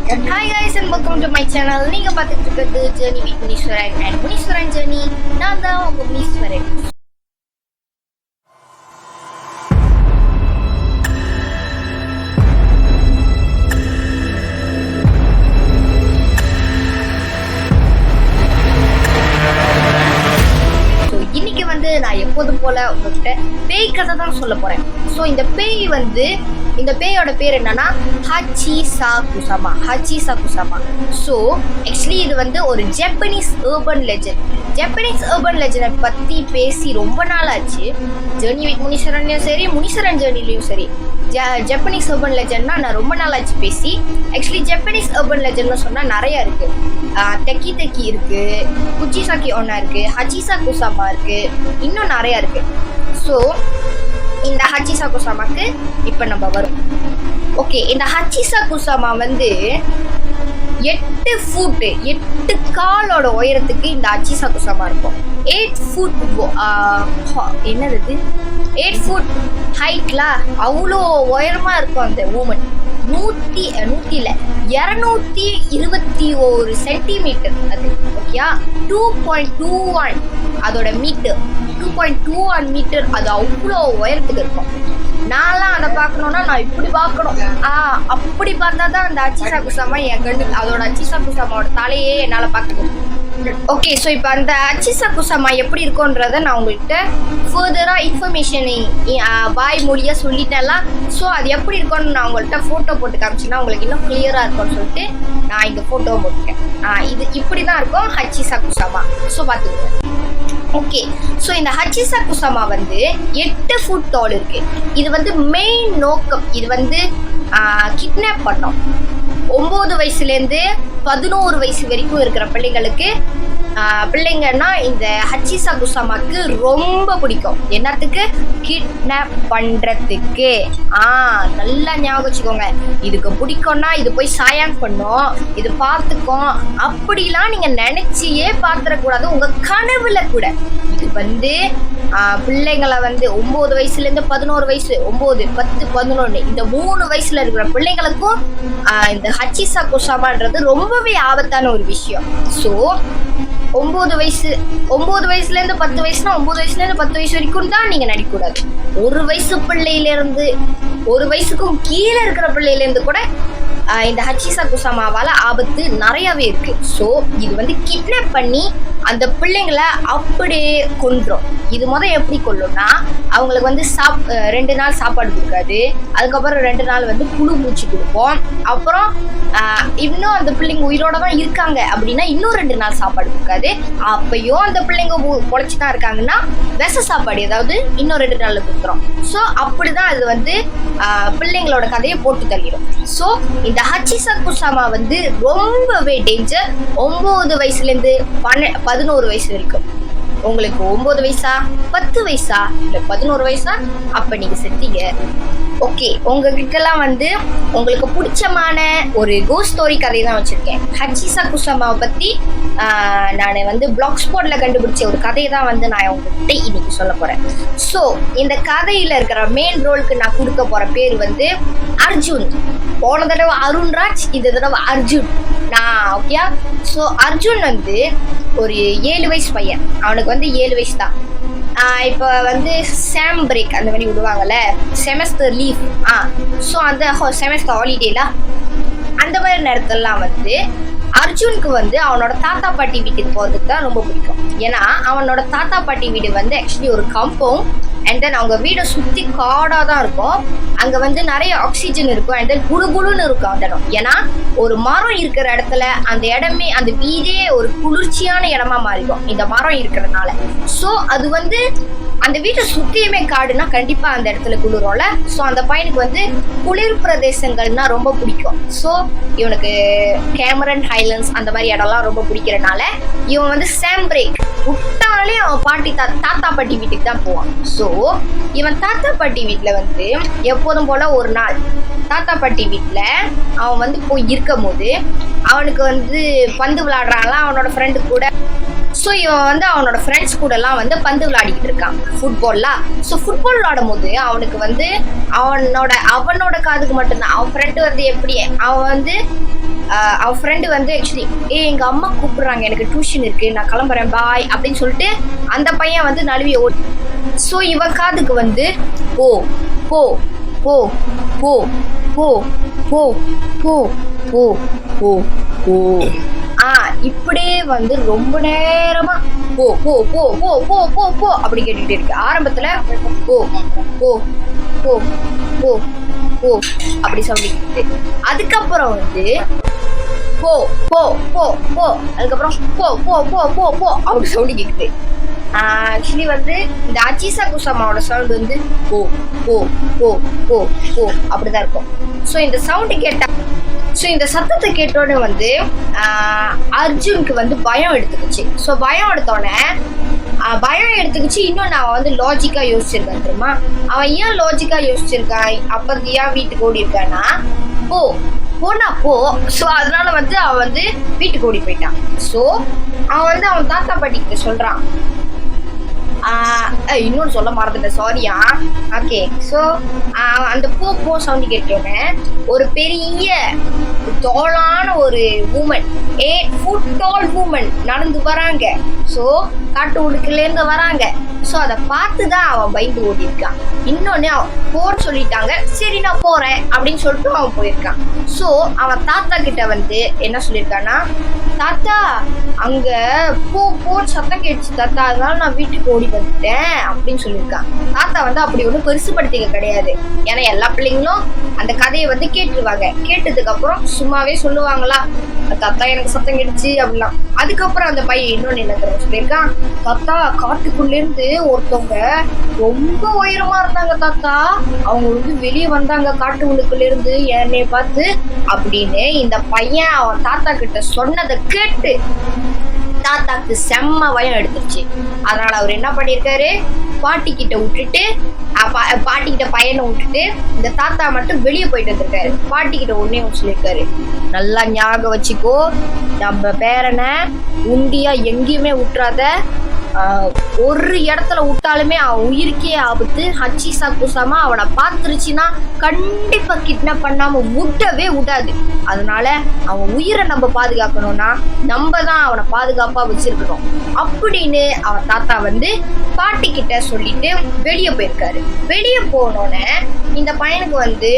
Hi guys and welcome to my channel. நீங்க பார்த்துட்டு இருக்கிறது journey with Muneeswaran and Muneeswaran journey. நான் தான் உங்க முனீஸ்வரன். இன்னைக்கு வந்து நான் எப்போதும் போல உங்ககிட்ட பேய் கதை தான் சொல்ல போறேன். ஸோ இந்த பேயோட பேர் என்னன்னா ஹச்சிசா குசாமா. ஸோ ஆக்சுவலி இது வந்து ஒரு ஜப்பனீஸ் urban legend பற்றி பேசி ரொம்ப நாள் ஆச்சு. ஜர்னி வித் முனீஸ்வரன்லையும் சரி, முனீஸ்வரன் ஜர்னிலையும் சரி, ஜப்பனீஸ் urban legendனா நான் ரொம்ப நாள் ஆச்சு பேசி. ஆக்சுவலி ஜப்பனீஸ் urban legendனு சொன்னால் நிறையா இருக்குது. தெக்கி இருக்கு, குச்சிசாக்கி ஒன்னா இருக்கு, ஹச்சிசா குசாமா இருக்கு, இன்னும் நிறையா இருக்கு. ஸோ இந்த ஹச்சிசா குசாமாக்கு இப்போ நம்ம வரும். ஓகே, இந்த ஹச்சிசா குசாமா வந்து 8 காலோட உயரத்துக்கு இந்த ஹச்சிசா குசாமா இருக்கும். 8 ஃபுட் என்னது 8 ஃபுட் ஹைட்ல அவ்வளோ உயரமா இருக்கும் அந்த ஊமன். 221 சென்டிமீட்டர் அது. ஓகேயா, 2.21 அதோட மீட்டர். 2.21 மீட்டர் அது அவ்வளோ உயரத்துக்கு இருக்கும். நான்லாம் அதை பார்க்கணுன்னா நான் இப்படி பார்க்கணும். அப்படி பார்த்தா தான் அந்த ஹச்சிசா குசாமா என் கண்ணுக்கு, அதோட ஹச்சிசா குசாமாவோட தலையே என்னால் பார்க்க முடியும். ஓகே, ஸோ இப்போ அந்த ஹச்சிசா குசாமா எப்படி இருக்கும்ன்றதை நான் உங்கள்கிட்ட ஃபர்தராக இன்ஃபர்மேஷன் வாய் மொழியாக சொல்லிட்டேன்லாம். ஸோ அது எப்படி இருக்கும்னு நான் உங்கள்கிட்ட ஃபோட்டோ போட்டு காமிச்சின்னா உங்களுக்கு இன்னும் கிளியராக இருக்கும்னு சொல்லிட்டு நான் இந்த ஃபோட்டோவை போட்டுக்கேன். இது இப்படி தான் இருக்கும் ஹச்சிசா குசாமா. ஸோ பார்த்துக்கோங்க. ஓகே, ஸோ இந்த ஹச்சிசா குசாமா வந்து 8 ஃபுட் டால் இருக்கு. இது வந்து மெயின் நோக்கம், இது வந்து கிட்னாப் பண்ணோம். 9 வயசுலேருந்து 11 வயசு வரைக்கும் இருக்கிற பிள்ளைங்கன்னா இந்த ஹச்சிசா குசாமாக்கு ரொம்ப பிடிக்கும். என்னத்துக்கு? கிட்னாப் பண்றதுக்கு. நல்லா ஞாபகம் வச்சுக்கோங்க. இதுக்கு பிடிக்கும்னா இது போய் சாயாங் பண்ணும், இது பார்த்துக்கும். அப்படிலாம் நீங்க நினைச்சியே பார்த்துடக்கூடாது உங்க கனவுல கூட. இது வந்து பிள்ளைங்களை வந்து 9 வயசுலேருந்து 11 வயசு, 9, 10, 11 இந்த 3 வயசுல இருக்கிற பிள்ளைங்களுக்கும் இந்த ஹச்சிசா குசாமான்றது ரொம்பவே ஆபத்தான ஒரு விஷயம். ஸோ 9 வயசுலேருந்து 10 வயசுனா 9 வயசுலேருந்து 10 வயசு வரைக்கும் தான் நீங்கள் நடிக்கக்கூடாது. 1 வயசு பிள்ளையிலேருந்து 1 வயசுக்கும் கீழே இருக்கிற பிள்ளையிலேருந்து கூட இந்த ஹச்சிசா குசாமாவால் ஆபத்து நிறையாவே இருக்கு. ஸோ இது வந்து கிட்னாப் பண்ணி அந்த பிள்ளைங்களை அப்படியே கொன்றோம். இது எப்படி கொல்லும்னா, அவங்களுக்கு வந்து 2 நாள் சாப்பாடு கொடுக்காது, அதுக்கப்புறம் 2 நாள் வந்து புழு பூச்சி கொடுப்போம். அப்புறம் இன்னும் அந்த பிள்ளைங்க உயிரோட தான் இருக்காங்க அப்படின்னா இன்னும் 2 நாள் சாப்பாடு கொடுக்காது. அப்பயும் அந்த பிள்ளைங்க பொழைச்சி தான் இருக்காங்கன்னா விஷ சாப்பாடு ஏதாவது இன்னும் 2 நாள்ல கொடுக்குறோம். ஸோ அப்படிதான் அது வந்து பிள்ளைங்களோட கதையை போட்டு தள்ளிடும். ஸோ இந்த ஹச்சிசா குசாமா வந்து ரொம்பவே டேஞ்சர். 9 வயசுலேருந்து 11 வயசு வரைக்கும். உங்களுக்கு 9 வயசா, 10 வயசா, இல்லை 11 வயசா, அப்போ நீங்கள் செத்தீங்க. ஓகே, உங்ககிட்டலாம் வந்து உங்களுக்கு பிடிச்சமான ஒரு கோஸ்ட் ஸ்டோரி கதை தான் வச்சுருக்கேன். ஹச்சிசா குசாமாவை பற்றி நான் வந்து பிளாக் ஸ்பாட்டில் கண்டுபிடிச்ச ஒரு கதையை தான் வந்து நான் உங்ககிட்ட இன்னைக்கு சொல்ல போகிறேன். ஸோ இந்த கதையில் இருக்கிற மெயின் ரோலுக்கு நான் கொடுக்க போகிற பேர் வந்து அர்ஜுன். போன தடவை அருண்ராஜ், இந்த தடவை அர்ஜுன். ஓகே, ஸோ அர்ஜுன் வந்து ஒரு 7 வயசு பையன். அவனுக்கு வந்து 7 வயசு தான். இப்போ வந்து சேம் பிரேக் அந்த மாதிரி விடுவாங்கல்ல, செமஸ்டர் லீவ். ஸோ அந்த செமஸ்டர் ஹாலிடேல அந்த மாதிரி நேரத்துலலாம் வந்து அர்ஜுனுக்கு வந்து அவனோட தாத்தா பாட்டி வீட்டுக்கு போகிறதுக்கு தான் ரொம்ப பிடிக்கும். ஏன்னா அவனோட தாத்தா பாட்டி வீடு வந்து ஆக்சுவலி ஒரு கம்பவுண்ட். அண்ட் தென் அவங்க வீடை சுற்றி காடாக தான் இருக்கும். அங்கே வந்து நிறைய ஆக்சிஜன் இருக்கும். அண்ட் தென் குழுன்னு இருக்கும் அந்த இடம். ஏன்னா ஒரு மரம் இருக்கிற இடத்துல அந்த இடமே, அந்த வீடே ஒரு குளிர்ச்சியான இடமா மாறிடும் இந்த மரம் இருக்கிறதுனால. ஸோ அது வந்து அந்த வீட்டை சுற்றியுமே காடுனா கண்டிப்பாக அந்த இடத்துல குளிரும்ல. ஸோ அந்த பையனுக்கு வந்து குளிர் பிரதேசங்கள்னா ரொம்ப பிடிக்கும். ஸோ இவனுக்கு கேமரன் ஹைலண்ட்ஸ் அந்த மாதிரி இடம்லாம் ரொம்ப பிடிக்கிறனால இவன் வந்து சேம் பிரேக் விட்டாலே அவன் தாத்தா பாட்டி வீட்டுக்கு தான் போவான். ஸோ இவன் தாத்தா பாட்டி வீட்டில் வந்து எப்போதும் போல ஒரு நாள் தாத்தா பாட்டி வீட்டில் அவன் வந்து போய் இருக்கும் போது அவனுக்கு வந்து பந்து விளையாடுறான்லாம் அவனோட ஃப்ரெண்டு கூட. ஸோ இவன் வந்து அவனோட ஃப்ரெண்ட்ஸ் கூடலாம் வந்து பந்து விளையாடிக்கிட்டு இருக்கான், ஃபுட்பால்லாம். ஸோ ஃபுட்பால் விளையாடும் போது அவனுக்கு வந்து அவனோட காதுக்கு மட்டும்தான். அவன் ஃப்ரெண்டு வந்து எப்படி அவன் வந்து அவன் ஃப்ரெண்டு வந்து ஆக்சுவலி எங்க அம்மா கூப்பிடுறாங்க, எனக்கு டியூஷன் இருக்கு, நான் கிளம்புறேன் பாய் அப்படின்னு சொல்லிட்டு அந்த பையன் வந்து நழுவி ஓடி. ஸோ இவன் காதுக்கு வந்து போ போ போ போ போ போ போ போ போ போ இப்படியே வந்து ரொம்ப நேரமா போ போ போ போ போ போ போ அப்படி கேட்டுக்கிட்டே இருக்கு. ஆரம்பத்துல போ போ போ போ போ அப்படி சொல்லிக்கிட்டு, அதுக்கப்புறம் வந்து போ போ போ போ அதுக்கப்புறம் போ போ போ போ போ அப்படி சொல்லி கேக்குது. ஆக்சுவலி வந்து இந்த அச்சீசா குசாமாவோட சவுண்ட் வந்து போ போ போ போ போ அப்படிதான் இருக்கும். ஸோ இந்த சவுண்டு கேட்டா, ஸோ இந்த சத்தத்தை கேட்டோடனே வந்து அர்ஜுனுக்கு வந்து பயம் எடுத்துக்கிச்சு. ஸோ பயம் எடுத்துக்கிச்சு. இன்னொன்று அவன் வந்து லாஜிக்கா யோசிச்சிருக்கான் தெரியுமா. அவன் ஏன் லாஜிக்கா யோசிச்சிருக்கான், அப்ப ஏன் வீட்டுக்கு ஓடி இருக்கான்னா போ போனா போ. ஸோ அதனால வந்து அவன் வந்து வீட்டுக்கு ஓடி போயிட்டான். ஸோ அவன் வந்து அவன் தாத்தா பாட்டிக்கிட்ட சொல்றான். இன்னொன்று சொல்ல மறந்துட்டேன், சாரியா. ஓகே, ஸோ அந்த போ சவுண்ட் கேட்டோன்னே ஒரு பெரிய தோளான ஒரு உமன், 8 foot tall woman நடந்து வராங்க. ஸோ காட்டு உடுக்குலேருந்து வராங்க. ஸோ அதை பார்த்து தான் அவன் பயந்து ஓடி இருக்கான். இன்னொன்னு அவன் போன்னு சொல்லிட்டாங்க, சரி நான் போறேன் அப்படின்னு சொல்லிட்டு அவன் போயிருக்கான். ஸோ அவன் தாத்தா கிட்ட வந்து என்ன சொல்லியிருக்கான்னா, தாத்தா அங்க போன்னு சத்தம் கேட்டுச்சு தாத்தா, அதனால நான் வீட்டுக்கு ஓடி வந்துட்டேன் அப்படின்னு சொல்லியிருக்கான். தாத்தா வந்து அப்படி ஒன்றும் பெருசுபடுத்திக்க கிடையாது. ஏன்னா எல்லா பிள்ளைங்களும் அந்த கதையை வந்து கேட்டுருவாங்க. கேட்டதுக்கு அப்புறம் சும்மாவே சொல்லுவாங்களா, தாத்தா எனக்கு சத்தம் கேட்டுச்சு அப்படிலாம். அதுக்கப்புறம் அந்த பையன் இன்னொன்னு என்ன தெரியும் சொல்லியிருக்கான், தாத்தா காட்டுக்குள்ளேருந்து ஒருத்தவங்க ரொம்ப உயரமா இருந்தாங்க தாத்தா, அவங்க வந்து வெளியே வந்தாங்க காட்டு உள்ளுக்குள்ள இருந்து என்னை பார்த்து அப்படின்னு இந்த பையன் அவன் தாத்தா கிட்ட சொன்னதை கேட்டு தாத்தாக்கு செம்ம பயம் எடுத்துருச்சு. அதனால அவர் என்ன பண்ணிருக்காரு, பாட்டி கிட்ட விட்டுட்டு பையனை விட்டுட்டு இந்த தாத்தா மட்டும் வெளியே போயிட்டு வந்திருக்காரு. பாட்டி கிட்ட ஒன்னே சொல்லியிருக்காரு, நல்லா ஞாபகம் வச்சுக்கோ, நம்ம பேரனை உண்டியா எங்கேயுமே விட்டுறாத, ஒரு இடத்துல விட்டாலுமே அவன் உயிருக்கே ஆபத்து. ஹச்சீசா குசாமா அவனை பார்த்துருச்சுன்னா கண்டிப்பா கிட்னாப் பண்ணாம விடவே விடாது. அதனால அவன் உயிரை நம்ம பாதுகாக்கணும்னா நம்ம தான் அவனை பாதுகாப்பா வச்சிருக்கணும் அப்படின்னு அவன் தாத்தா வந்து பாட்டி கிட்ட சொல்லிட்டு வெளியே போயிருக்காரு. வெளியே போனோன்னு இந்த பையனுக்கு வந்து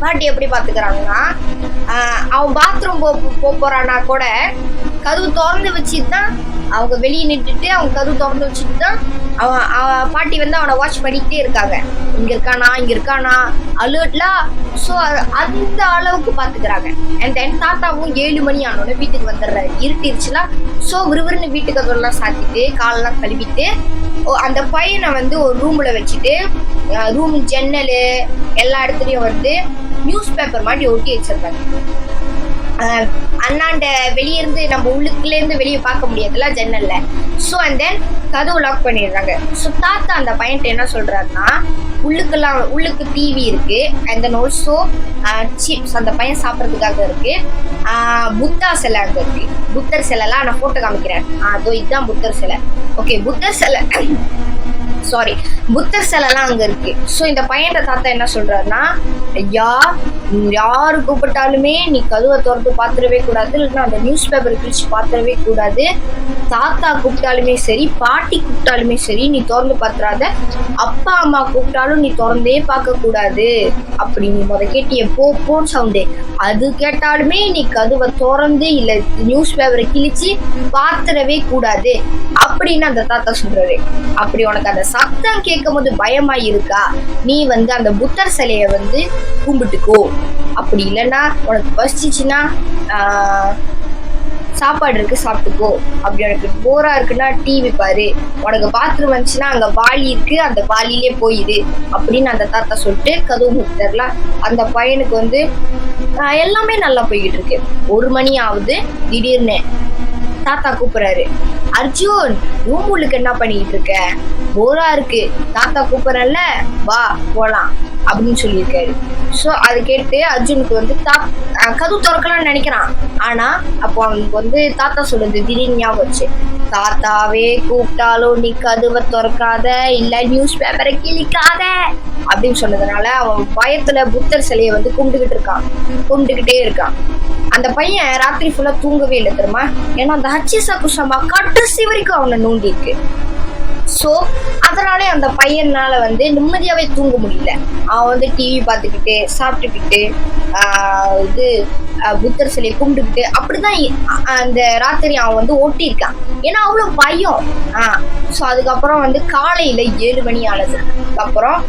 பாட்டி எப்படி பாத்துக்கிறாங்கன்னா, அவன் பாத்ரூம் போறானா கூட கதவு திறந்து வச்சுட்டு தான், அவங்க வெளியே நின்றுட்டு அவங்க கதவு திறந்து வச்சுட்டு தான் அவன் பாட்டி வந்து அவனை வாட்ச் பண்ணிக்கிட்டே இருக்காங்க. இங்க இருக்கானா அலர்ட்லா. ஸோ அந்த அளவுக்கு பாத்துக்கிறாங்க. அண்ட் தென் தாத்தாவும் 7 மணி ஆனோட வீட்டுக்கு வந்துடுறாரு. இருட்டிருச்சுல. ஸோ விறுவிறுன்னு வீட்டுக்கு அதெல்லாம் சாத்திட்டு காலெல்லாம் கழுவிட்டு அந்த பையனை வந்து ஒரு ரூம்ல வச்சுட்டு ரூம் ஜன்னல் எல்லா இடத்துலயும் வந்து நியூஸ் பேப்பர் மாதிரி ஒட்டி வச்சிருக்காங்க. அண்ணாண்ட வெளியிருந்து நம்ம உள்ளுக்குலேருந்து வெளியே பார்க்க முடியாதுல்ல ஜன்னல்ல. ஸோ அண்ட் தென் கதவு லாக் பண்ணிடுறாங்க. ஸோ தாத்தா அந்த பையன்ட்டு என்ன சொல்றாருன்னா, உள்ளுக்கு டிவி இருக்கு, அண்ட் தென் ஆல்சோ சிப்ஸ் அந்த பையன் சாப்பிட்றதுக்காக இருக்கு, புத்தா சிலை அங்கே இருக்கு. புத்தர் சிலைலாம் நான் போட்டோ காமிக்கிறேன். அதோ இதுதான் புத்தர் சிலை. ஓகே, புத்தர் சிலைலாம் அங்க இருக்கு. ஸோ இந்த பையன் தாத்தா என்ன சொல்றாருன்னா, ஐயா யாரு கூப்பிட்டாலுமே நீ கதவை திறந்து பாத்துடவே கூடாது, இல்லைன்னா அந்த நியூஸ் பேப்பர் கிழிச்சு பாத்துடவே கூடாது. தாத்தா கூப்பிட்டாலுமே சரி, பாட்டி கூப்பிட்டாலுமே சரி, நீ திறந்து பாத்துறாத. அப்பா அம்மா கூப்பிட்டாலும் நீ திறந்தே பார்க்க கூடாது அப்படி நீ கேட்டிய போன்னு சவுண்டு, அது கேட்டாலுமே நீ கதவை திறந்து இல்ல நியூஸ் பேப்பரை கிழிச்சு பாத்துடவே கூடாது அப்படின்னு அந்த தாத்தா சொல்றாரு. அப்படி உனக்கு அந்த சத்தம் கேட்கும் போது பயமா இருக்கா, நீ வந்து அந்த புத்தர் சிலைய வந்து கும்பிட்டுக்கோ. அப்படி இல்லைன்னா உனக்கு பசிச்சுன்னா சாப்பாடு இருக்கு சாப்பிட்டுக்கோ. அப்படி உனக்கு போரா இருக்குன்னா டிவி பாரு. உனக்கு பாத்ரூம் வந்துச்சுன்னா அங்க வாளி இருக்கு, அந்த வாளிலே போயிடு அப்படின்னு அந்த தாத்தா சொல்லிட்டு கதவு முட்டர்ல. அந்த பையனுக்கு வந்து எல்லாமே நல்லா போய்கிட்டு இருக்கு. 1 மணி ஆகுது. திடீர்னு தாத்தா கூப்பிடுறாரு, அர்ஜுன் ரூம் உள்ளுக்கு என்ன பண்ணிட்டு இருக்க, போரா இருக்கு, தாத்தா கூப்பிடுறல வா போலாம் அப்படின்னு சொல்லியிருக்காரு. ஸோ அது கேட்டு அர்ஜுனுக்கு வந்து கதவு திறக்கலாம்னு நினைக்கிறான். ஆனா அப்போ அவனுக்கு வந்து தாத்தா சொல்லுது திடீர்னு ஞாபகம் வச்சு, தாத்தாவே கூப்பிட்டாலும் நீ கதவை திறக்காத, இல்ல நியூஸ் பேப்பரை கிழிக்காத அப்படின்னு சொன்னதுனால அவன் பயத்துல புத்தர் சிலையை வந்து கும்பிட்டுக்கிட்டே இருக்கான். அந்த பையன் ராத்திரி ஃபுல்லா தூங்கவே இல்லை தெரியுமா. ஏன்னா அந்த ஹச்சிசா குசாமா கடைசி வரைக்கும் அவனை நோண்டி இருக்கு. ஸோ அதனாலே அந்த பையனால வந்து நிம்மதியாவே தூங்க முடியல. அவன் வந்து டிவி பார்த்துக்கிட்டு சாப்பிட்டுக்கிட்டு இது புத்தர் சிலையை கும்பிட்டுக்கிட்டு அப்படிதான் அந்த ராத்திரி அவன் வந்து ஓட்டியிருக்கான். ஏன்னா அவ்வளோ பயம். ஸோ அதுக்கப்புறம் வந்து காலையில 7 மணி ஆனது. அப்புறம்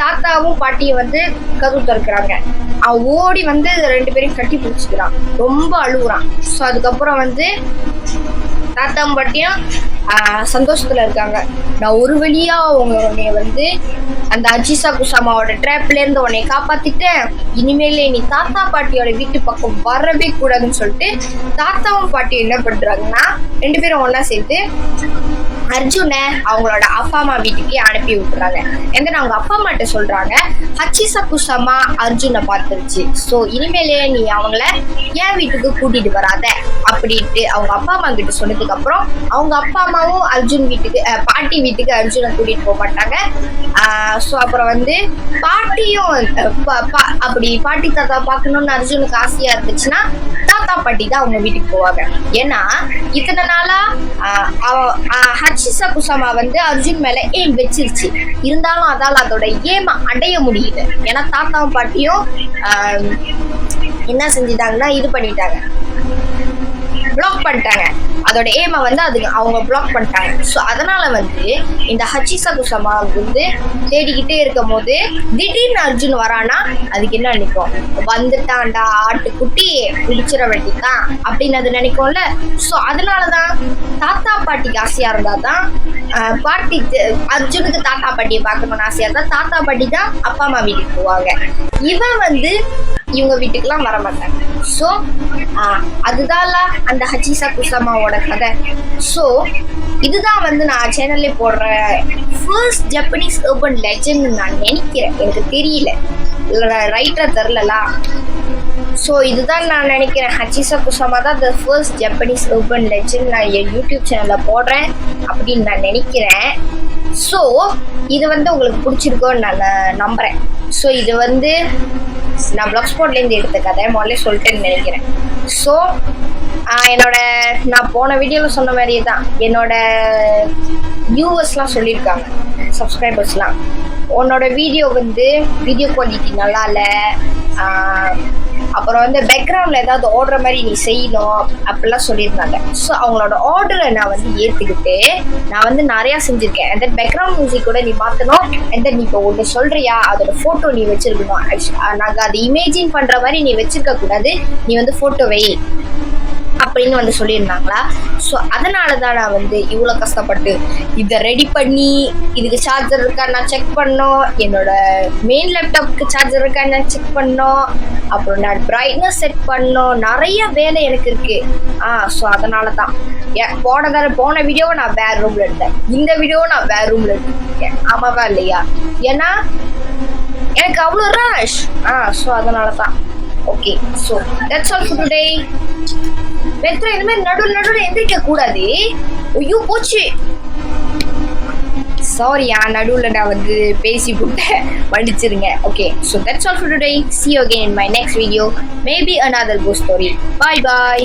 தாத்தாவும் பாட்டியும் வந்து கதவு திறக்கிறாங்க. அவன் ஓடி வந்து 2 பேரையும் கட்டி பிடிச்சிக்கிறான், ரொம்ப அழுகுறான். ஸோ அதுக்கப்புறம் வந்து தாத்தாவும் பாட்டியும் சந்தோஷத்துல இருக்காங்க. நான் ஒரு வழியா உன்னைய வந்து அந்த ஹச்சிசா குசாமாவோட ட்ராப்ல இருந்து உன்னைய காப்பாத்திட்டேன். இனிமேலே நீ தாத்தா பாட்டியோட வீட்டு பக்கம் வரவே கூடாதுன்னு சொல்லிட்டு தாத்தாவும் பாட்டியும் என்ன பண்றாங்கன்னா 2 பேரும் ஒன்னா சேர்த்து அர்ஜுனை அவங்களோட அப்பா அம்மா வீட்டுக்கு அனுப்பி விட்டுறாங்க. அவங்க அப்பா அம்மாட்ட சொல்றாங்க, ஹச்சிசா குசாமா அர்ஜுனை பார்த்துருச்சு. ஸோ இனிமேலே நீ அவங்கள என் வீட்டுக்கு கூட்டிட்டு வராத அப்படின்ட்டு அவங்க அப்பா அம்மா கிட்ட சொன்னதுக்கு அப்புறம் அவங்க அப்பா அம்மாவும் அர்ஜுன் வீட்டுக்கு பாட்டி வீட்டுக்கு அர்ஜுனை கூட்டிட்டு போக மாட்டாங்க. ஸோ அப்புறம் வந்து பாட்டியும் அப்படி பாட்டி தாத்தா பார்க்கணும்னு அர்ஜுனுக்கு ஆசையா இருந்துச்சுன்னா தாத்தா பாட்டி தான் அவங்க வீட்டுக்கு போவாங்க. ஏன்னா இத்தனை நாளா ஹச்சிசா குசாமா வந்து அர்ஜுன் மேல ஏம் வச்சிருச்சு. இருந்தாலும் அதால அதோட ஏம அடைய முடியுது. ஏன்னா தாத்தாவும் பாட்டியும் என்ன செஞ்சிட்டாங்கன்னா இது பண்ணிட்டாங்க, பிளாக் பண்ணிட்டாங்க. அதோட ஏமை வந்து அவங்க பிளாக் பண்ணிட்டாங்க. ஸோ அதனால வந்து இந்த ஹச்சிசா குசாமா வந்து தேடிக்கிட்டே இருக்கும் போது திடீர்னு அர்ஜுன் வரானா அதுக்கு என்ன நினைக்கும், வந்துட்டான்டா ஆட்டுக்குட்டி பிடிச்சிட வேண்டிதான் அப்படின்னு அது நினைக்கும்ல. ஸோ அதனாலதான் தாத்தா பாட்டிக்கு ஆசையா இருந்தாதான் பாட்டி அர்ஜுனுக்கு தாத்தா பாட்டியை பார்க்கணும்னு ஆசையா இருந்தா தாத்தா பாட்டி தான் அப்பா அம்மா வீட்டுக்கு போவாங்க. இவன் வந்து இவங்க வீட்டுக்கெல்லாம் வர மாட்டாங்க. ஸோ அதுதான் அந்த ஹச்சிசா குசாமாவோட கதை. ஸோ இதுதான் வந்து நான் சேனல்ல போடுற ஃபர்ஸ்ட் ஜப்பனீஸ் அர்பன் லெஜெண்ட் நான் நினைக்கிறேன். எனக்கு தெரியல, ரைட்டா தெரிலலா. ஸோ இதுதான் நான் நினைக்கிறேன், ஹச்சிசா குசாமா தான் the first Japanese urban legend நான் என் யூடியூப் சேனலில் போடுறேன் அப்படின்னு நான் நினைக்கிறேன். ஸோ இது வந்து உங்களுக்கு பிடிச்சிருக்கோன்னு நான் நம்புறேன். ஸோ இது வந்து நான் பிளாக்ஸ்பாட்லேருந்து எடுத்த கதை முதல்ல சொல்லிட்டேன்னு நினைக்கிறேன். ஸோ நான் போன வீடியோவில் சொன்ன மாதிரியே தான் என்னோட வியூவர்ஸ்லாம் சொல்லியிருக்காங்க, சப்ஸ்கிரைபர்ஸ்லாம், உன்னோட வீடியோ வந்து வீடியோ குவாலிட்டி நல்லா இல்லை, அப்புறம் வந்து பேக்ரவுண்டில் ஏதாவது ஓடுற மாதிரி நீ செய்யணும் அப்படிலாம் சொல்லியிருந்தாங்க. ஸோ அவங்களோட ஆர்டரை நான் வந்து ஏற்றுக்கிட்டு நான் வந்து நிறையா செஞ்சுருக்கேன். அண்ட் தென் பேக்ரவுண்ட் மியூசிக் கூட நீ மாற்றணும். அண்ட் தென் நீ இப்போ ஒன்று சொல்கிறியா அதோட ஃபோட்டோ நீ வச்சுருக்கணும். நாங்கள் அதை இமேஜின் பண்ணுற மாதிரி நீ வச்சுருக்க கூடாது, நீ வந்து ஃபோட்டோ வை அப்படின்னு வந்து சொல்லியிருந்தாங்களா. ஸோ அதனால தான் நான் வந்து இவ்வளோ கஷ்டப்பட்டு இதை ரெடி பண்ணி இதுக்கு சார்ஜர் இருக்கா நான் செக் பண்ணோம், என்னோட மெயின் லேப்டாப்புக்கு சார்ஜர் இருக்கா நான் செக் பண்ணோம், அப்புறம் நான் பிரைட்னஸ் செட் பண்ணோம், நிறைய வேலை எனக்கு இருக்கு. ஸோ அதனால தான் போன வீடியோவை நான் வேற ரூம்ல எடுத்தேன், இந்த வீடியோவை நான் வேற ரூம்ல எடுத்துருக்கேன். ஆமாவா இல்லையா? ஏன்னா எனக்கு அவ்வளோ ரஷ். ஸோ அதனால தான். Okay, so that's all for today. வெத்ரா இனிமேல் நடுவில் எந்திரிக்க கூடாது. ஐயோ போச்சு, சாரியா, நடுவில் நான் வந்து பேசி போட்டேன், மன்னிச்சிருங்க. Okay, so that's all for today. See you again in my next video, maybe another ghost story. Bye bye.